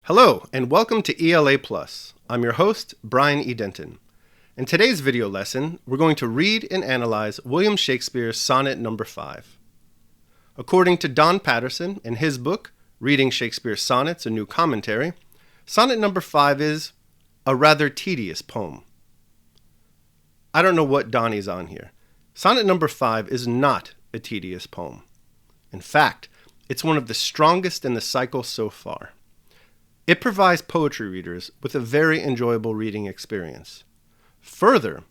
Hello, and welcome to ELA Plus. I'm your host, Brian E. Denton. In today's video lesson, we're going to read and analyze William Shakespeare's Sonnet No. 5. According to Don Patterson, in his book, Reading Shakespeare's Sonnets, A New Commentary, Sonnet No. 5 is a rather tedious poem. I don't know what Donnie's on here. Sonnet No. 5 is not a tedious poem. In fact, it's one of the strongest in the cycle so far. It provides poetry readers with a very enjoyable reading experience. Further,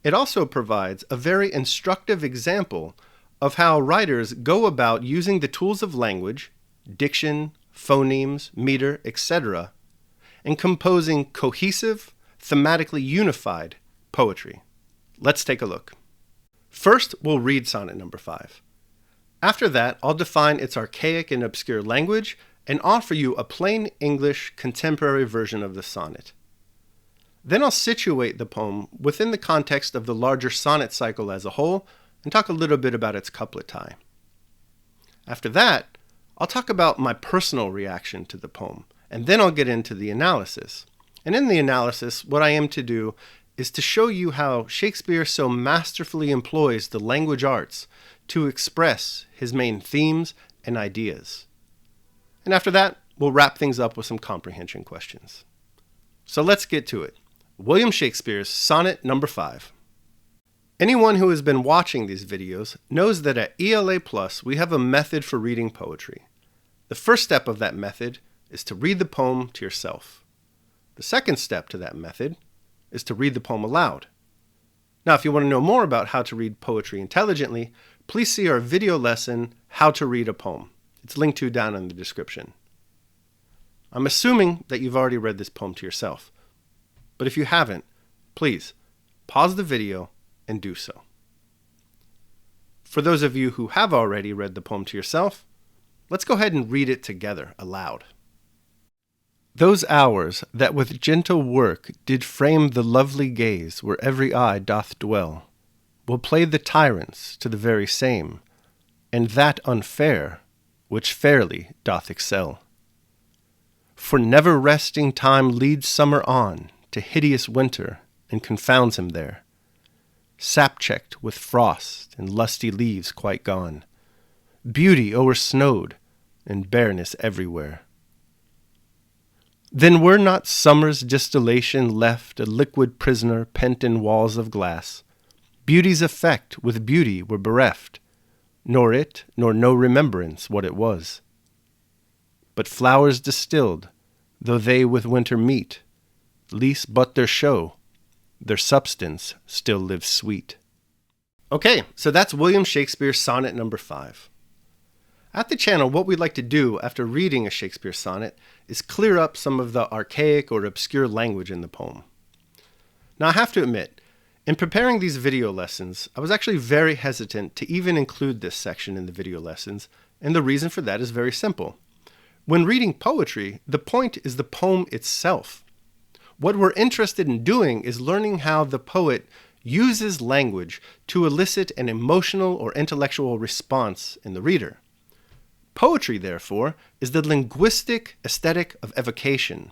it also provides a very instructive example of how writers go about using the tools of language, diction, phonemes, meter, etc., and composing cohesive, thematically unified poetry. Let's take a look. First, we'll read Sonnet No. 5. After that, I'll define its archaic and obscure language and offer you a plain English contemporary version of the sonnet. Then I'll situate the poem within the context of the larger sonnet cycle as a whole and talk a little bit about its couplet tie. After that, I'll talk about my personal reaction to the poem, and then I'll get into the analysis. And in the analysis, what I am to do is to show you how Shakespeare so masterfully employs the language arts to express his main themes and ideas. And after that, we'll wrap things up with some comprehension questions. So let's get to it. William Shakespeare's Sonnet No. 5. Anyone who has been watching these videos knows that at ELA Plus we have a method for reading poetry. The first step of that method is to read the poem to yourself. The second step to that method is to read the poem aloud. Now, if you want to know more about how to read poetry intelligently, please see our video lesson, How to Read a Poem. It's linked to down in the description. I'm assuming that you've already read this poem to yourself, but if you haven't, please pause the video and do so. For those of you who have already read the poem to yourself, let's go ahead and read it together aloud. Those hours that with gentle work did frame the lovely gaze where every eye doth dwell, will play the tyrants to the very same, and that unfair which fairly doth excel. For never resting time leads summer on to hideous winter and confounds him there, sap-checked with frost and lusty leaves quite gone, beauty o'ersnowed and bareness everywhere. Then were not summer's distillation left a liquid prisoner pent in walls of glass, beauty's effect with beauty were bereft, nor it, nor no remembrance what it was. But flowers distilled, though they with winter meet, least but their show, their substance still lives sweet. Okay, so that's William Shakespeare's Sonnet No. 5. At the channel, what we'd like to do after reading a Shakespeare sonnet is clear up some of the archaic or obscure language in the poem. Now, I have to admit, in preparing these video lessons, I was actually very hesitant to even include this section in the video lessons, and the reason for that is very simple. When reading poetry, the point is the poem itself. What we're interested in doing is learning how the poet uses language to elicit an emotional or intellectual response in the reader. Poetry, therefore, is the linguistic aesthetic of evocation.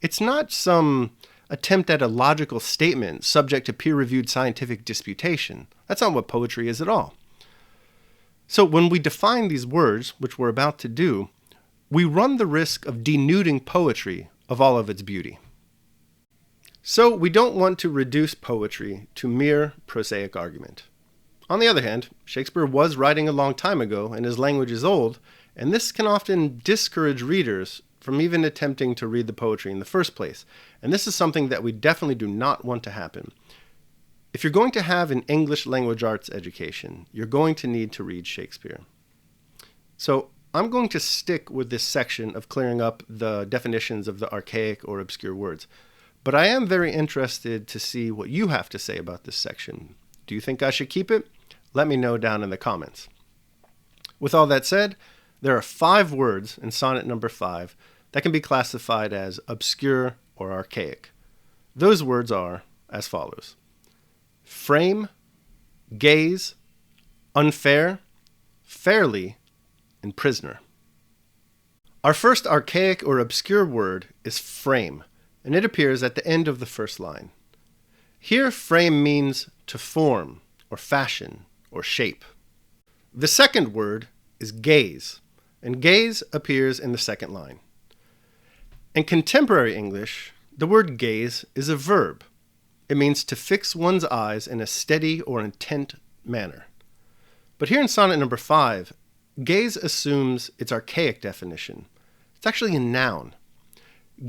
It's not some attempt at a logical statement subject to peer-reviewed scientific disputation. That's not what poetry is at all. So when we define these words, which we're about to do, we run the risk of denuding poetry of all of its beauty. So we don't want to reduce poetry to mere prosaic argument. On the other hand, Shakespeare was writing a long time ago and his language is old, and this can often discourage readers from even attempting to read the poetry in the first place. And this is something that we definitely do not want to happen. If you're going to have an English language arts education, you're going to need to read Shakespeare. So I'm going to stick with this section of clearing up the definitions of the archaic or obscure words. But I am very interested to see what you have to say about this section. Do you think I should keep it? Let me know down in the comments. With all that said, there are 5 words in Sonnet No. 5 that can be classified as obscure or archaic. Those words are as follows: frame, gaze, unfair, fairly, and prisoner. Our first archaic or obscure word is frame, and it appears at the end of the first line. Here, frame means to form, or fashion, or shape. The second word is gaze, and gaze appears in the second line. In contemporary English, the word gaze is a verb. It means to fix one's eyes in a steady or intent manner. But here in sonnet number 5, gaze assumes its archaic definition. It's actually a noun.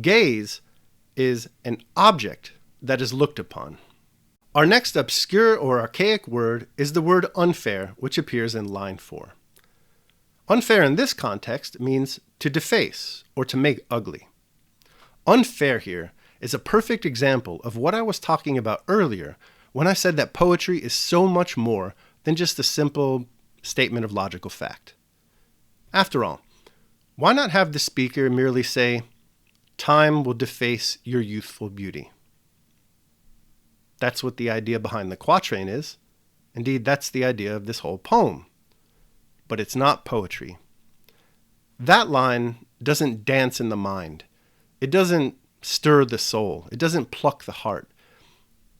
Gaze is an object that is looked upon. Our next obscure or archaic word is the word unfair, which appears in line 4. Unfair in this context means to deface or to make ugly. Unfair here is a perfect example of what I was talking about earlier when I said that poetry is so much more than just a simple statement of logical fact. After all, why not have the speaker merely say, "Time will deface your youthful beauty"? That's what the idea behind the quatrain is. Indeed, that's the idea of this whole poem. But it's not poetry. That line doesn't dance in the mind. It doesn't stir the soul. It doesn't pluck the heart.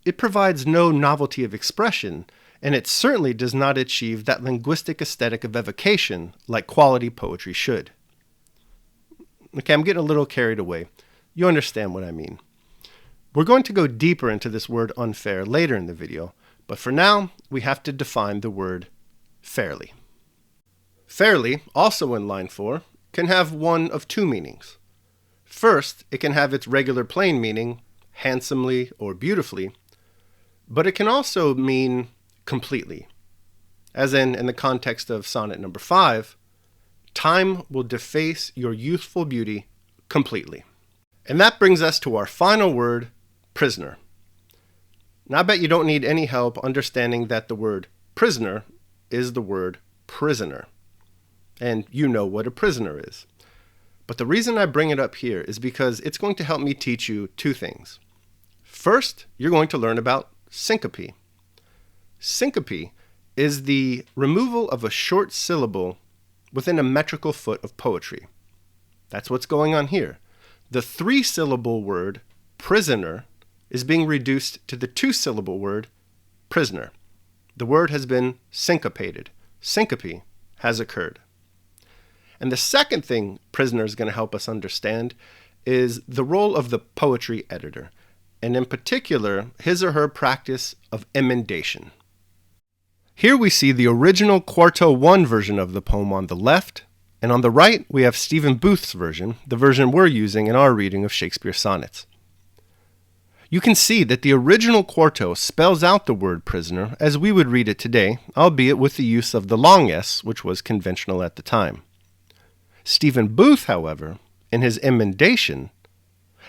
It provides no novelty of expression, and it certainly does not achieve that linguistic aesthetic of evocation like quality poetry should. Okay, I'm getting a little carried away. You understand what I mean. We're going to go deeper into this word unfair later in the video, but for now, we have to define the word fairly. Fairly, also in line 4, can have one of two meanings. First, it can have its regular plain meaning, handsomely or beautifully, but it can also mean completely. As in the context of sonnet number 5, time will deface your youthful beauty completely. And that brings us to our final word, prisoner. Now I bet you don't need any help understanding that the word prisoner is the word prisoner. And you know what a prisoner is. But the reason I bring it up here is because it's going to help me teach you two things. First, you're going to learn about syncope. Syncope is the removal of a short syllable within a metrical foot of poetry. That's what's going on here. The 3-syllable word prisoner is being reduced to the 2-syllable word prisoner. The word has been syncopated. Syncope has occurred. And the second thing prisoner is going to help us understand is the role of the poetry editor, and in particular, his or her practice of emendation. Here we see the original Quarto 1 version of the poem on the left, and on the right we have Stephen Booth's version, the version we're using in our reading of Shakespeare's sonnets. You can see that the original Quarto spells out the word prisoner as we would read it today, albeit with the use of the long S, which was conventional at the time. Stephen Booth, however, in his emendation,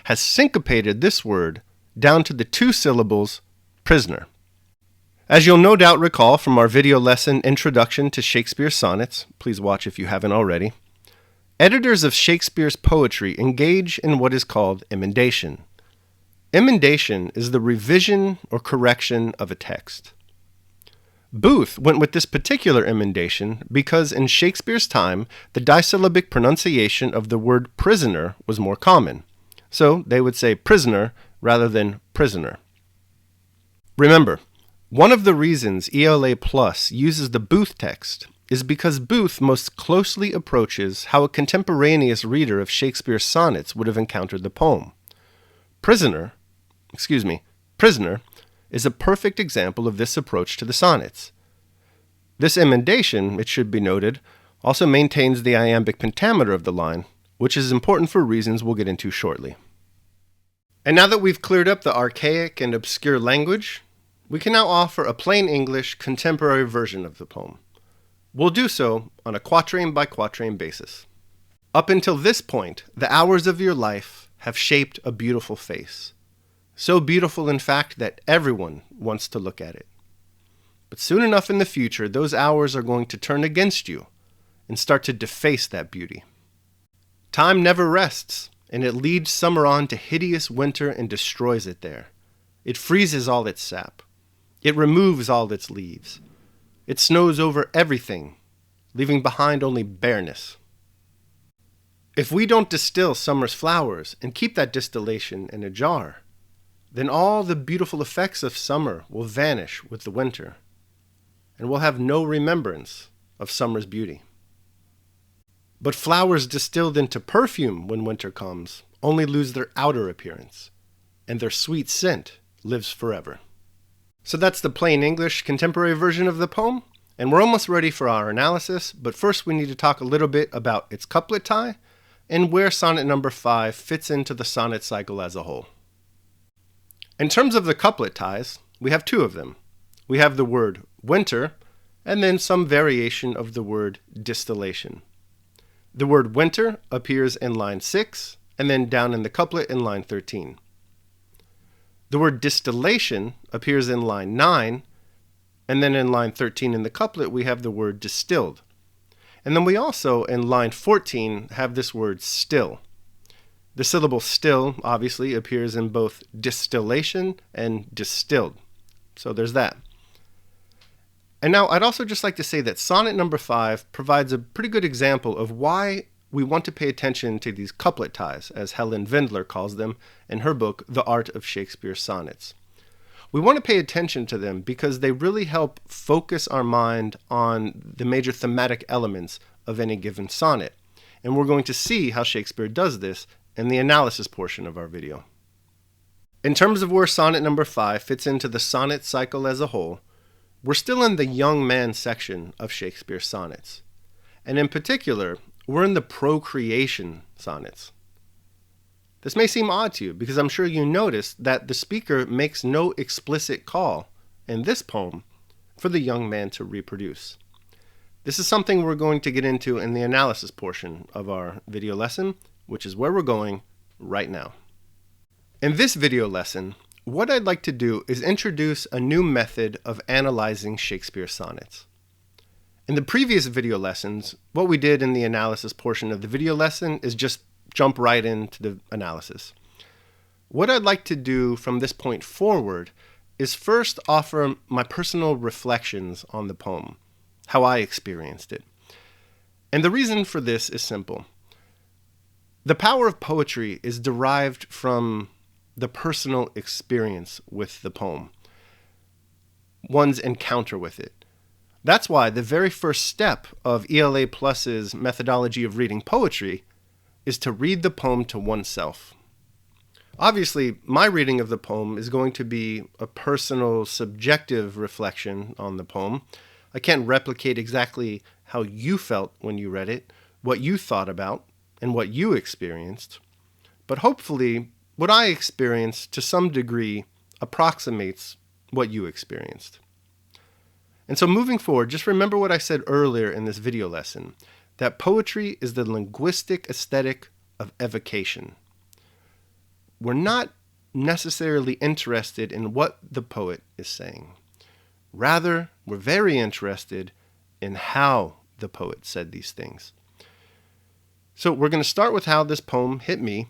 has syncopated this word down to the 2 syllables prisoner. As you'll no doubt recall from our video lesson Introduction to Shakespeare's Sonnets, please watch if you haven't already, editors of Shakespeare's poetry engage in what is called emendation. Emendation is the revision or correction of a text. Booth went with this particular emendation because in Shakespeare's time, the disyllabic pronunciation of the word prisoner was more common. So they would say prisoner rather than prisoner. Remember, one of the reasons ELA Plus uses the Booth text is because Booth most closely approaches how a contemporaneous reader of Shakespeare's sonnets would have encountered the poem. Prisoner is a perfect example of this approach to the sonnets. This emendation, it should be noted, also maintains the iambic pentameter of the line, which is important for reasons we'll get into shortly. And now that we've cleared up the archaic and obscure language, we can now offer a plain English contemporary version of the poem. We'll do so on a quatrain by quatrain basis. Up until this point, the hours of your life have shaped a beautiful face. So beautiful, in fact, that everyone wants to look at it. But soon enough in the future, those hours are going to turn against you and start to deface that beauty. Time never rests, and it leads summer on to hideous winter and destroys it there. It freezes all its sap. It removes all its leaves. It snows over everything, leaving behind only bareness. If we don't distill summer's flowers and keep that distillation in a jar, then all the beautiful effects of summer will vanish with the winter, and we'll have no remembrance of summer's beauty. But flowers distilled into perfume when winter comes only lose their outer appearance, and their sweet scent lives forever. So that's the plain English contemporary version of the poem, and we're almost ready for our analysis, but first we need to talk a little bit about its couplet tie and where sonnet number 5 fits into the sonnet cycle as a whole. In terms of the couplet ties, we have two of them. We have the word winter, and then some variation of the word distillation. The word winter appears in line 6, and then down in the couplet in line 13. The word distillation appears in line 9, and then in line 13 in the couplet we have the word distilled. And then we also, in line 14, have this word still. The syllable still, obviously, appears in both distillation and distilled. So there's that. And now I'd also just like to say that sonnet number 5 provides a pretty good example of why we want to pay attention to these couplet ties, as Helen Vindler calls them in her book, The Art of Shakespeare's Sonnets. We want to pay attention to them because they really help focus our mind on the major thematic elements of any given sonnet. And we're going to see how Shakespeare does this in the analysis portion of our video. In terms of where sonnet number 5 fits into the sonnet cycle as a whole, we're still in the young man section of Shakespeare's sonnets. And in particular, we're in the Procreation sonnets. This may seem odd to you because I'm sure you noticed that the speaker makes no explicit call in this poem for the young man to reproduce. This is something we're going to get into in the analysis portion of our video lesson, which is where we're going right now. In this video lesson, what I'd like to do is introduce a new method of analyzing Shakespeare sonnets. In the previous video lessons, what we did in the analysis portion of the video lesson is just jump right into the analysis. What I'd like to do from this point forward is first offer my personal reflections on the poem, how I experienced it. And the reason for this is simple. The power of poetry is derived from the personal experience with the poem, one's encounter with it. That's why the very first step of ELA Plus's methodology of reading poetry is to read the poem to oneself. Obviously, my reading of the poem is going to be a personal, subjective reflection on the poem. I can't replicate exactly how you felt when you read it, what you thought about, and what you experienced. But hopefully, what I experienced to some degree approximates what you experienced. And so moving forward, just remember what I said earlier in this video lesson, that poetry is the linguistic aesthetic of evocation. We're not necessarily interested in what the poet is saying. Rather, we're very interested in how the poet said these things. So we're going to start with how this poem hit me.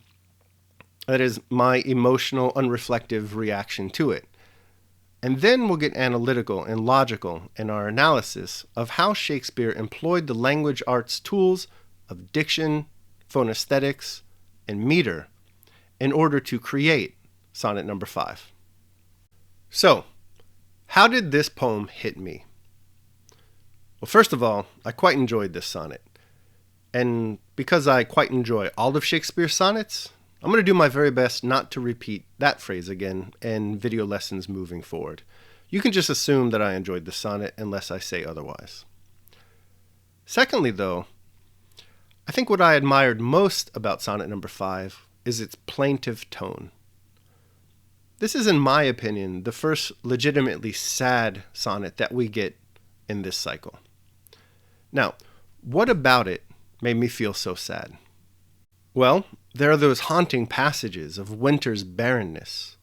That is my emotional, unreflective reaction to it. And then we'll get analytical and logical in our analysis of how Shakespeare employed the language arts tools of diction, phonesthetics, and meter in order to create sonnet number 5. So, how did this poem hit me? Well, first of all, I quite enjoyed this sonnet. And because I quite enjoy all of Shakespeare's sonnets, I'm going to do my very best not to repeat that phrase again in video lessons moving forward. You can just assume that I enjoyed the sonnet unless I say otherwise. Secondly, though, I think what I admired most about sonnet number 5 is its plaintive tone. This is, in my opinion, the first legitimately sad sonnet that we get in this cycle. Now, what about it made me feel so sad? Well, there are those haunting passages of winter's barrenness,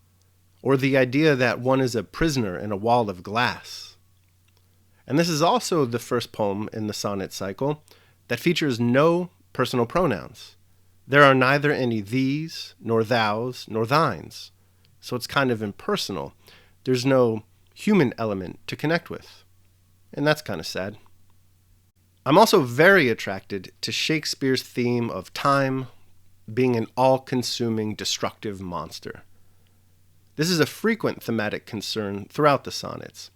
or the idea that one is a prisoner in a wall of glass. And this is also the first poem in the sonnet cycle that features no personal pronouns. There are neither any these, nor thous, nor thines. So it's kind of impersonal. There's no human element to connect with. And that's kind of sad. I'm also very attracted to Shakespeare's theme of time being an all-consuming destructive monster. This is a frequent thematic concern throughout the sonnets.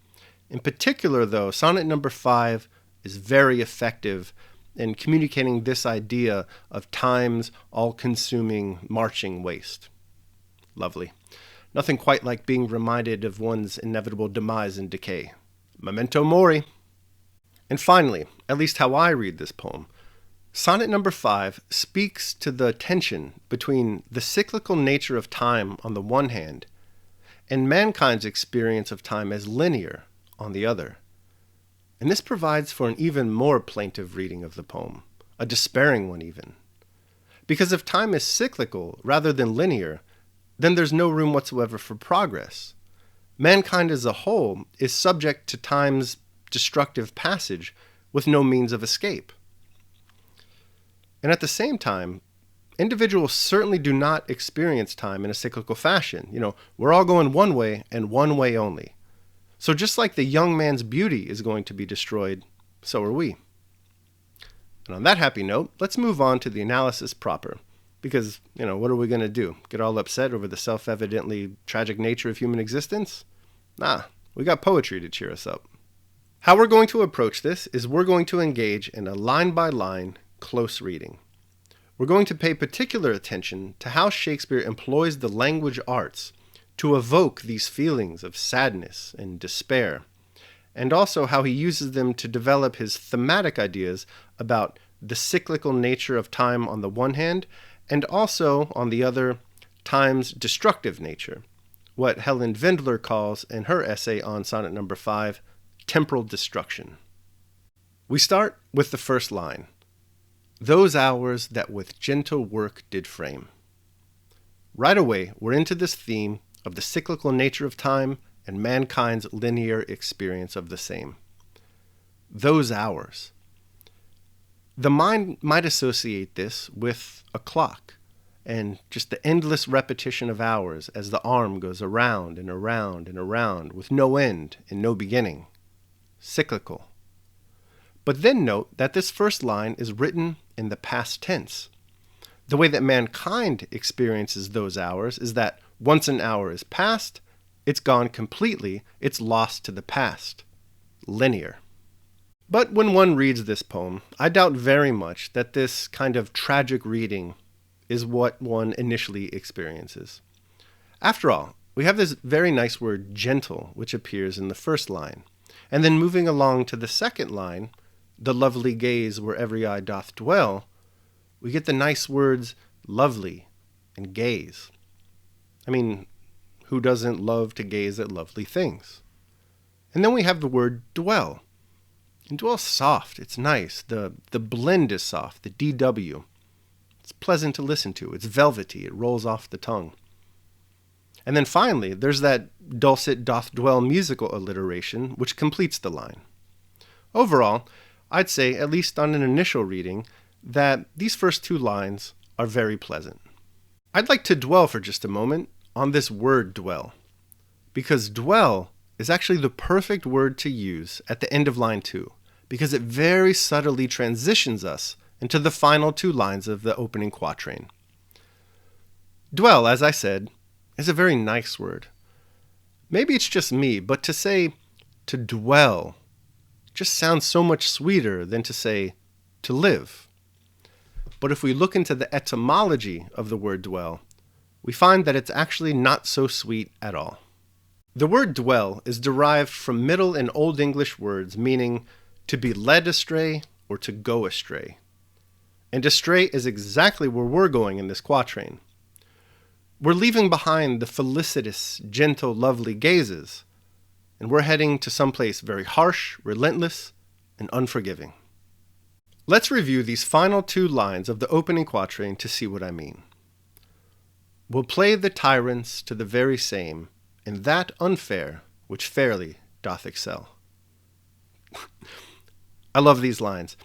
In particular, though, sonnet number 5 is very effective in communicating this idea of time's all-consuming marching waste. Lovely. Nothing quite like being reminded of one's inevitable demise and decay. Memento mori. And finally, at least how I read this poem, sonnet number 5 speaks to the tension between the cyclical nature of time on the one hand and mankind's experience of time as linear on the other. And this provides for an even more plaintive reading of the poem, a despairing one even. Because if time is cyclical rather than linear, then there's no room whatsoever for progress. Mankind as a whole is subject to time's destructive passage with no means of escape. And at the same time, individuals certainly do not experience time in a cyclical fashion. We're all going one way and one way only. So just like the young man's beauty is going to be destroyed, so are we. And on that happy note, let's move on to the analysis proper. Because, what are we going to do? Get all upset over the self-evidently tragic nature of human existence? Nah, we got poetry to cheer us up. How we're going to approach this is we're going to engage in a line-by-line close reading. We're going to pay particular attention to how Shakespeare employs the language arts to evoke these feelings of sadness and despair, and also how he uses them to develop his thematic ideas about the cyclical nature of time on the one hand, and also, on the other, time's destructive nature, what Helen Vindler calls, in her essay on sonnet number 5, temporal destruction. We start with the first line, "Those hours that with gentle work did frame." Right away, we're into this theme of the cyclical nature of time and mankind's linear experience of the same. Those hours. The mind might associate this with a clock and just the endless repetition of hours as the arm goes around and around and around with no end and no beginning. Cyclical. But then note that this first line is written in the past tense. The way that mankind experiences those hours is that once an hour is past, it's gone completely, it's lost to the past. Linear. But when one reads this poem, I doubt very much that this kind of tragic reading is what one initially experiences. After all, we have this very nice word gentle, which appears in the first line. And then moving along to the second line, the lovely gaze where every eye doth dwell, we get the nice words lovely and gaze. I mean, who doesn't love to gaze at lovely things? And then we have the word dwell. And dwell's soft, it's nice. The blend is soft, the DW. It's pleasant to listen to, it's velvety, it rolls off the tongue. And then finally, there's that dulcet doth dwell musical alliteration, which completes the line. Overall, I'd say, at least on an initial reading, that these first two lines are very pleasant. I'd like to dwell for just a moment on this word dwell, because dwell is actually the perfect word to use at the end of line 2, because it very subtly transitions us into the final two lines of the opening quatrain. Dwell, as I said, is a very nice word. Maybe it's just me, but to say to dwell just sounds so much sweeter than to say to live. But if we look into the etymology of the word dwell, we find that it's actually not so sweet at all. The word dwell is derived from Middle and Old English words meaning to be led astray or to go astray. And astray is exactly where we're going in this quatrain. We're leaving behind the felicitous, gentle, lovely gazes, and we're heading to someplace very harsh, relentless, and unforgiving. Let's review these final two lines of the opening quatrain to see what I mean. We'll play the tyrants to the very same, in that unfair which fairly doth excel. I love these lines.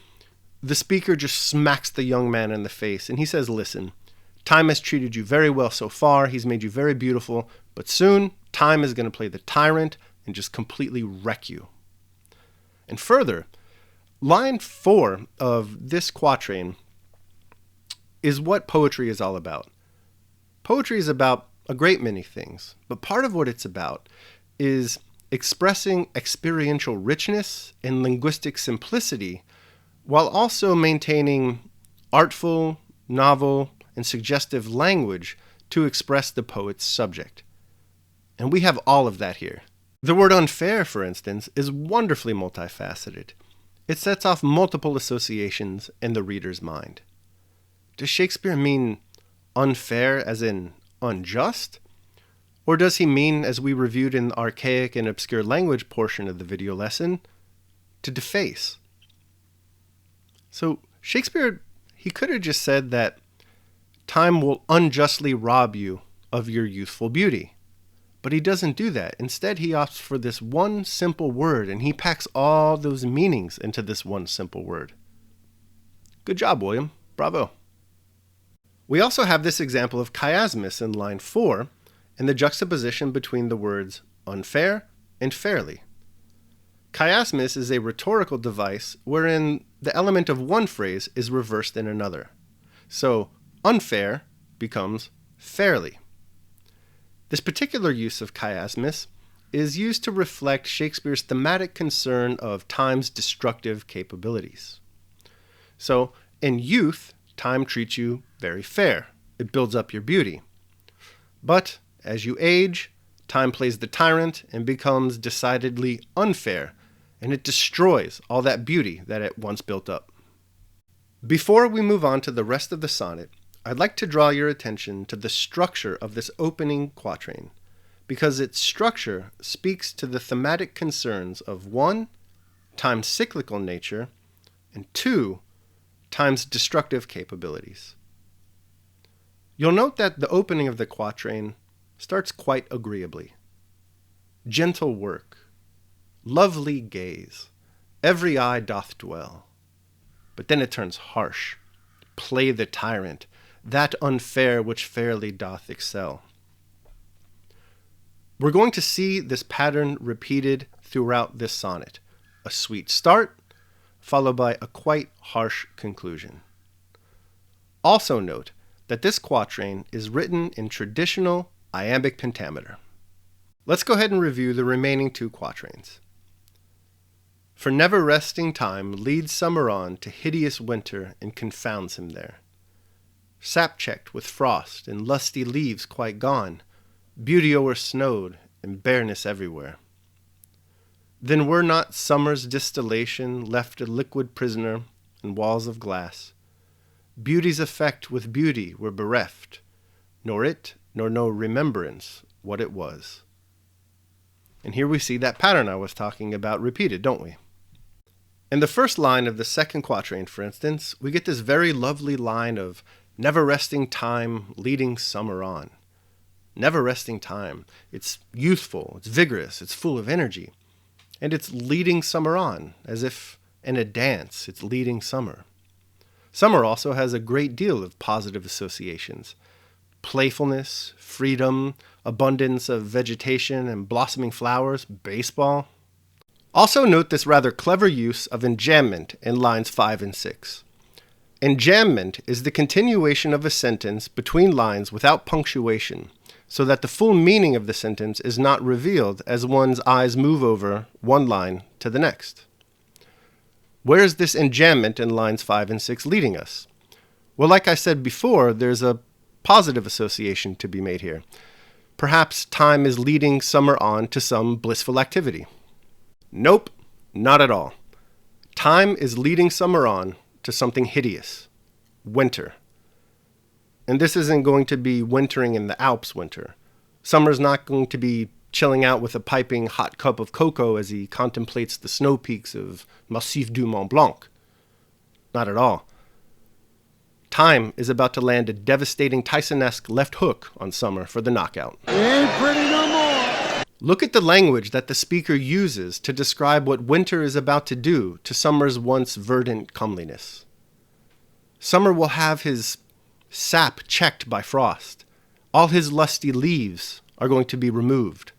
The speaker just smacks the young man in the face, and he says, listen, time has treated you very well so far, he's made you very beautiful, but soon time is going to play the tyrant and just completely wreck you. And further, Line 4 of this quatrain is what poetry is all about. Poetry is about a great many things, but part of what it's about is expressing experiential richness and linguistic simplicity while also maintaining artful, novel, and suggestive language to express the poet's subject. And we have all of that here. The word unfair, for instance, is wonderfully multifaceted. It sets off multiple associations in the reader's mind. Does Shakespeare mean unfair as in unjust? Or does he mean, as we reviewed in the archaic and obscure language portion of the video lesson, to deface? So Shakespeare, he could have just said that time will unjustly rob you of your youthful beauty. But he doesn't do that. Instead, he opts for this one simple word, and he packs all those meanings into this one simple word. Good job, William. Bravo. We also have this example of chiasmus in line 4 and the juxtaposition between the words unfair and fairly. Chiasmus is a rhetorical device wherein the element of one phrase is reversed in another. So unfair becomes fairly. This particular use of chiasmus is used to reflect Shakespeare's thematic concern of time's destructive capabilities. So, in youth, time treats you very fair. It builds up your beauty. But, as you age, time plays the tyrant and becomes decidedly unfair, and it destroys all that beauty that it once built up. Before we move on to the rest of the sonnet, I'd like to draw your attention to the structure of this opening quatrain, because its structure speaks to the thematic concerns of 1, time's cyclical nature, and 2, time's destructive capabilities. You'll note that the opening of the quatrain starts quite agreeably. Gentle work, lovely gaze, every eye doth dwell. But then it turns harsh. Play the tyrant, that unfair which fairly doth excel. We're going to see this pattern repeated throughout this sonnet. A sweet start, followed by a quite harsh conclusion. Also note that this quatrain is written in traditional iambic pentameter. Let's go ahead and review the remaining 2 quatrains. For never resting time leads summer on to hideous winter and confounds him there. Sap checked with frost and lusty leaves quite gone, beauty o'ersnowed and bareness everywhere. Then were not summer's distillation left a liquid prisoner in walls of glass. Beauty's effect with beauty were bereft, nor it nor no remembrance what it was. And here we see that pattern I was talking about repeated, don't we? In the first line of the second quatrain, for instance, we get this very lovely line of never resting time leading summer on. Never resting time. It's youthful, it's vigorous, it's full of energy. And it's leading summer on, as if in a dance, it's leading summer. Summer also has a great deal of positive associations. Playfulness, freedom, abundance of vegetation and blossoming flowers, baseball. Also note this rather clever use of enjambment in lines 5 and 6. Enjambment is the continuation of a sentence between lines without punctuation, so that the full meaning of the sentence is not revealed as one's eyes move over one line to the next. Where is this enjambment in lines 5 and 6 leading us? Well, like I said before, there's a positive association to be made here. Perhaps time is leading summer on to some blissful activity. Nope, not at all. Time is leading summer on to something hideous. Winter. And this isn't going to be wintering in the Alps winter. Summer's not going to be chilling out with a piping hot cup of cocoa as he contemplates the snow peaks of Massif du Mont Blanc. Not at all. Time is about to land a devastating Tyson-esque left hook on Summer for the knockout. It ain't pretty no more. Look at the language that the speaker uses to describe what winter is about to do to Summer's once verdant comeliness. Summer will have his sap checked by frost. All his lusty leaves are going to be removed.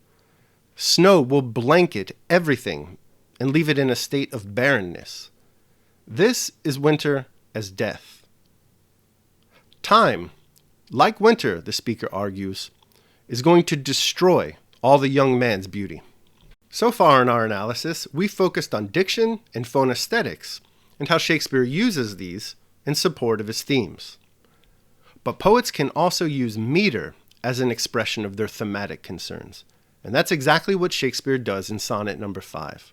Snow will blanket everything and leave it in a state of barrenness. This is winter as death. Time, like winter, the speaker argues, is going to destroy all the young man's beauty. So far in our analysis, we focused on diction and phonesthetics and how Shakespeare uses these in support of his themes. But poets can also use meter as an expression of their thematic concerns, and that's exactly what Shakespeare does in Sonnet No. 5.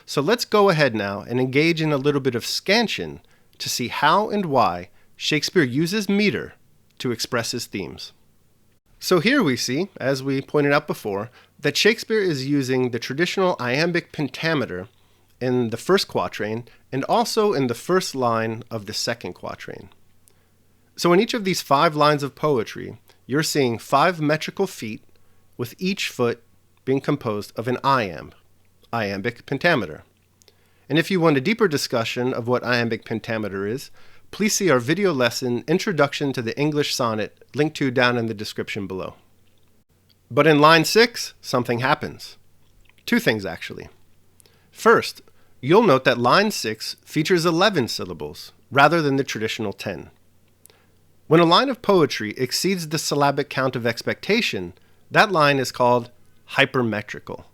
So let's go ahead now and engage in a little bit of scansion to see how and why Shakespeare uses meter to express his themes. So here we see, as we pointed out before, that Shakespeare is using the traditional iambic pentameter in the first quatrain and also in the first line of the second quatrain. So in each of these 5 lines of poetry, you're seeing 5 metrical feet, with each foot being composed of an iambic pentameter. And if you want a deeper discussion of what iambic pentameter is, please see our video lesson, Introduction to the English Sonnet, linked to down in the description below. But in line 6, something happens. 2 things, actually. First, you'll note that line 6 features 11 syllables, rather than the traditional 10. When a line of poetry exceeds the syllabic count of expectation, that line is called hypermetrical.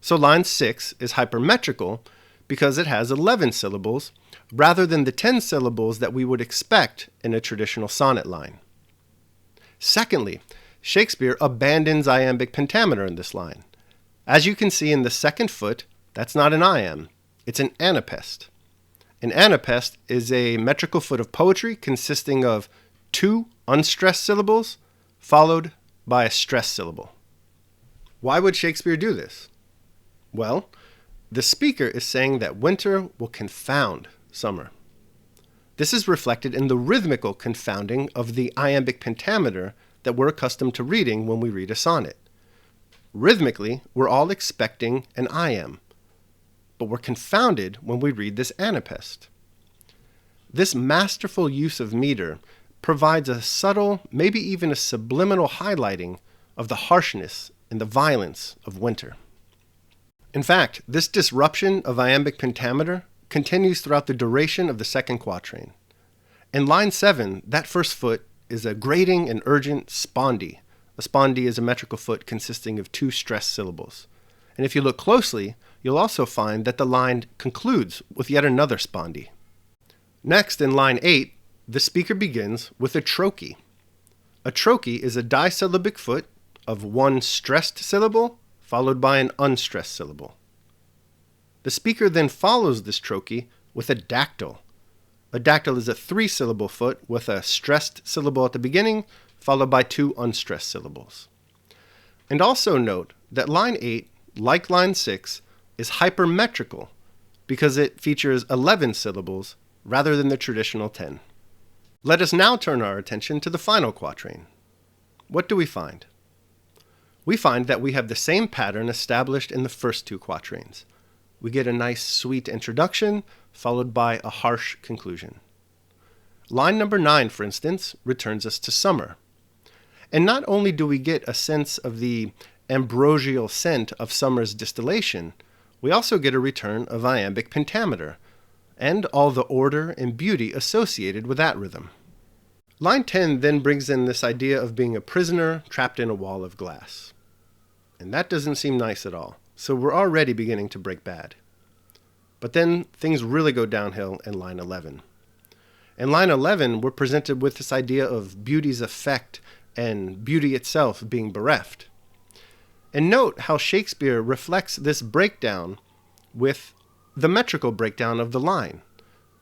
So line 6 is hypermetrical because it has 11 syllables, rather than the 10 syllables that we would expect in a traditional sonnet line. Secondly, Shakespeare abandons iambic pentameter in this line. As you can see in the second foot, that's not an iamb, it's an anapest. An anapest is a metrical foot of poetry consisting of 2 unstressed syllables followed by a stressed syllable. Why would Shakespeare do this? Well, the speaker is saying that winter will confound summer. This is reflected in the rhythmical confounding of the iambic pentameter that we're accustomed to reading when we read a sonnet. Rhythmically, we're all expecting an iamb, but we're confounded when we read this anapest. This masterful use of meter provides a subtle, maybe even a subliminal highlighting of the harshness and the violence of winter. In fact, this disruption of iambic pentameter continues throughout the duration of the second quatrain. In line 7, that first foot is a grating and urgent spondee. A spondee is a metrical foot consisting of 2 stressed syllables. And if you look closely, you'll also find that the line concludes with yet another spondee. Next, in line 8, the speaker begins with a trochee. A trochee is a disyllabic foot of 1 stressed syllable followed by an unstressed syllable. The speaker then follows this trochee with a dactyl. A dactyl is a 3-syllable foot with a stressed syllable at the beginning, followed by 2 unstressed syllables. And also note that line 8, like line 6, is hypermetrical because it features 11 syllables rather than the traditional 10. Let us now turn our attention to the final quatrain. What do we find? We find that we have the same pattern established in the first 2 quatrains. We get a nice sweet introduction, followed by a harsh conclusion. Line number 9, for instance, returns us to summer. And not only do we get a sense of the ambrosial scent of summer's distillation, we also get a return of iambic pentameter, and all the order and beauty associated with that rhythm. Line 10 then brings in this idea of being a prisoner trapped in a wall of glass. And that doesn't seem nice at all, so we're already beginning to break bad. But then things really go downhill in line 11. In line 11, we're presented with this idea of beauty's effect and beauty itself being bereft. And note how Shakespeare reflects this breakdown with the metrical breakdown of the line,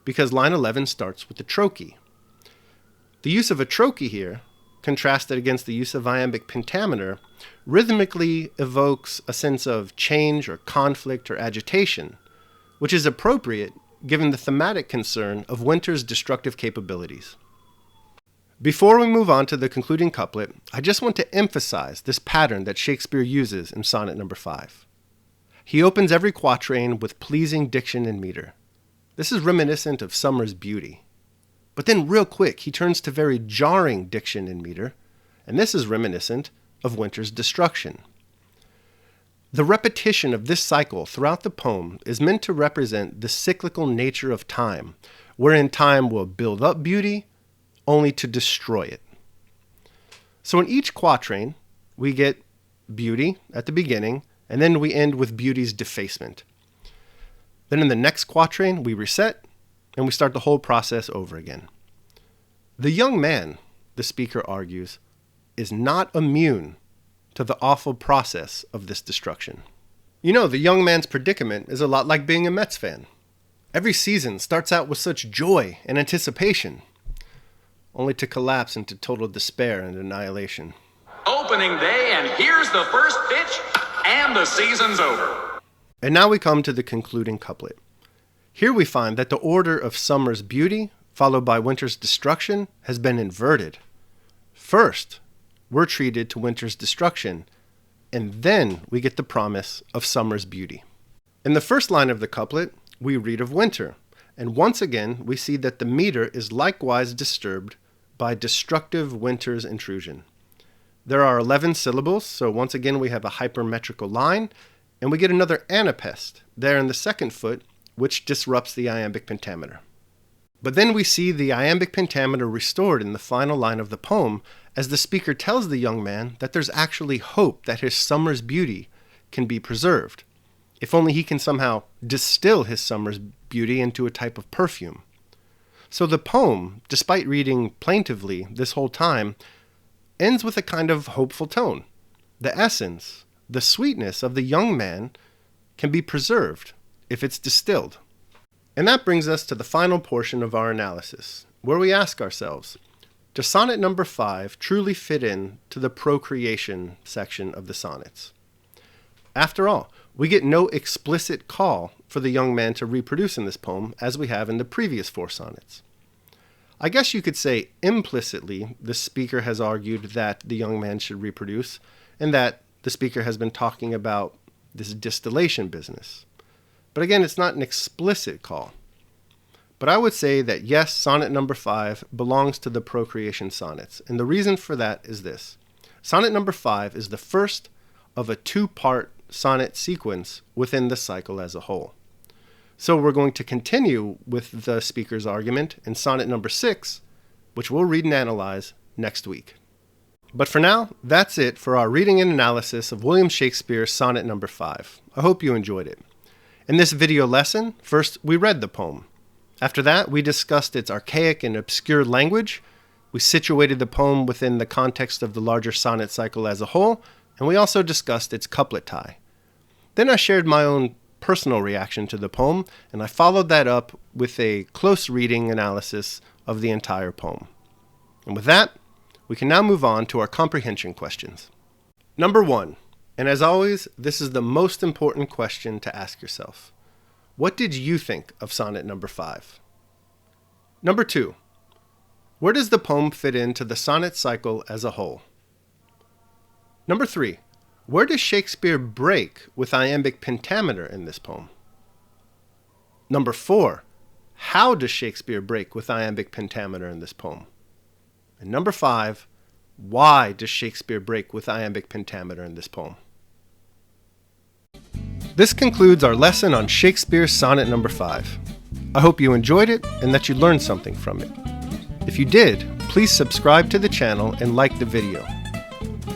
because line 11 starts with the trochee. The use of a trochee here, contrasted against the use of iambic pentameter, rhythmically evokes a sense of change or conflict or agitation, which is appropriate given the thematic concern of winter's destructive capabilities. Before we move on to the concluding couplet, I just want to emphasize this pattern that Shakespeare uses in Sonnet No. 5. He opens every quatrain with pleasing diction and meter. This is reminiscent of summer's beauty. But then real quick, he turns to very jarring diction and meter, and this is reminiscent of winter's destruction. The repetition of this cycle throughout the poem is meant to represent the cyclical nature of time, wherein time will build up beauty only to destroy it. So in each quatrain, we get beauty at the beginning, and then we end with beauty's defacement. Then in the next quatrain, we reset, and we start the whole process over again. The young man, the speaker argues, is not immune to the awful process of this destruction. You know, the young man's predicament is a lot like being a Mets fan. Every season starts out with such joy and anticipation, only to collapse into total despair and annihilation. Opening day, and here's the first pitch, and the season's over. And now we come to the concluding couplet. Here we find that the order of summer's beauty, followed by winter's destruction, has been inverted. First, we're treated to winter's destruction, and then we get the promise of summer's beauty. In the first line of the couplet, we read of winter, and once again we see that the meter is likewise disturbed by destructive winter's intrusion. There are 11 syllables, so once again we have a hypermetrical line, and we get another anapest there in the second foot, which disrupts the iambic pentameter. But then we see the iambic pentameter restored in the final line of the poem as the speaker tells the young man that there's actually hope that his summer's beauty can be preserved, if only he can somehow distill his summer's beauty into a type of perfume. So the poem, despite reading plaintively this whole time, ends with a kind of hopeful tone. The essence, the sweetness of the young man can be preserved if it's distilled. And that brings us to the final portion of our analysis, where we ask ourselves, does sonnet number 5 truly fit in to the Procreation section of the sonnets? After all, we get no explicit call for the young man to reproduce in this poem as we have in the previous 4 sonnets. I guess you could say implicitly the speaker has argued that the young man should reproduce, and that the speaker has been talking about this distillation business. But again, it's not an explicit call. But I would say that yes, sonnet number 5 belongs to the Procreation sonnets. And the reason for that is this. Sonnet number 5 is the first of a 2-part sonnet sequence within the cycle as a whole. So we're going to continue with the speaker's argument in sonnet number 6, which we'll read and analyze next week. But for now, that's it for our reading and analysis of William Shakespeare's sonnet number 5. I hope you enjoyed it. In this video lesson, first we read the poem. After that, we discussed its archaic and obscure language. We situated the poem within the context of the larger sonnet cycle as a whole, and we also discussed its couplet tie. Then I shared my own personal reaction to the poem, and I followed that up with a close reading analysis of the entire poem. And with that, we can now move on to our comprehension questions. Number 1, and as always, this is the most important question to ask yourself. What did you think of sonnet number 5? Number 2, where does the poem fit into the sonnet cycle as a whole? Number 3, where does Shakespeare break with iambic pentameter in this poem? Number 4, how does Shakespeare break with iambic pentameter in this poem? And number 5, why does Shakespeare break with iambic pentameter in this poem? This concludes our lesson on Shakespeare's sonnet number 5. I hope you enjoyed it and that you learned something from it. If you did, please subscribe to the channel and like the video.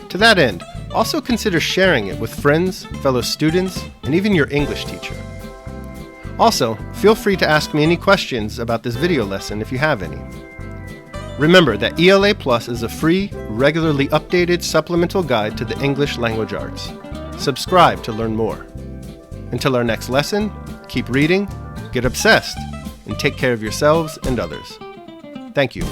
To that end, also consider sharing it with friends, fellow students, and even your English teacher. Also, feel free to ask me any questions about this video lesson if you have any. Remember that ELA Plus is a free, regularly updated supplemental guide to the English language arts. Subscribe to learn more. Until our next lesson, keep reading, get obsessed, and take care of yourselves and others. Thank you.